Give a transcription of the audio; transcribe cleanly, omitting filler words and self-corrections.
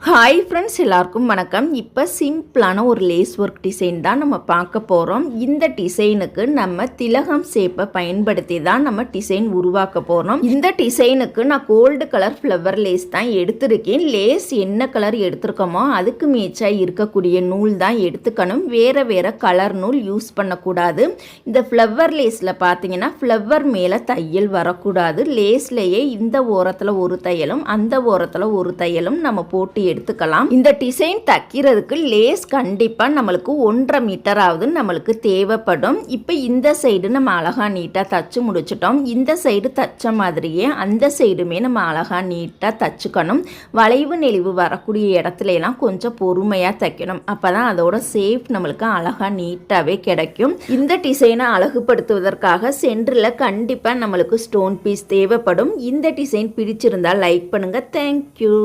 Hi friends, எல்லாருக்கும் வணக்கம். இப்போ சிம்பிளான ஒரு லேஸ் ஒர்க் டிசைன் தான் நம்ம பார்க்க போகிறோம். இந்த டிசைனுக்கு நம்ம திலகம் ஷேப்பை பயன்படுத்தி தான் நம்ம டிசைன் உருவாக்க போகிறோம். இந்த டிசைனுக்கு நான் கோல்டு கலர் ஃப்ளவர் லேஸ் தான் எடுத்திருக்கேன். லேஸ் என்ன கலர் எடுத்திருக்கோமோ அதுக்கு மேட்சாக இருக்கக்கூடிய நூல் தான் எடுத்துக்கணும். வேறு வேறு கலர் நூல் யூஸ் பண்ணக்கூடாது. இந்த ஃப்ளவர் லேஸில் பார்த்தீங்கன்னா ஃப்ளவர் மேலே தையல் வரக்கூடாது. லேஸ்லேயே இந்த ஓரத்தில் ஒரு தையலும் அந்த ஓரத்தில் ஒரு தையலும் நம்ம போட்டு எடுத்துக்கலாம். இந்த டிசைன் தைக்கிறதுக்கு லேஸ் கண்டிப்பா நம்மளுக்கு 1.5 மீட்டராவது நம்மளுக்கு தேவைப்படும். இப்போ இந்த சைடு நம்ம அழகா நீட்டா தச்சு முடிச்சிட்டோம். இந்த சைடு தச்ச மாதிரியே அந்த சைடுமே நம்ம அழகா நீட்டா தச்சுக்கணும். வளைவு நெளிவு வரக்கூடிய இடத்துல எல்லாம் கொஞ்சம் பொறுமையா தைக்கணும். அப்பதான் அதோட சேஃப் நம்மளுக்கு அழகா நீட்டாவே கிடைக்கும். இந்த டிசைனை அழகுபடுத்துவதற்காக சென்டர்ல கண்டிப்பா நம்மளுக்கு ஸ்டோன் பீஸ் தேவைப்படும். இந்த டிசைன் பிடிச்சிருந்தா லைக் பண்ணுங்க. தேங்க்யூ.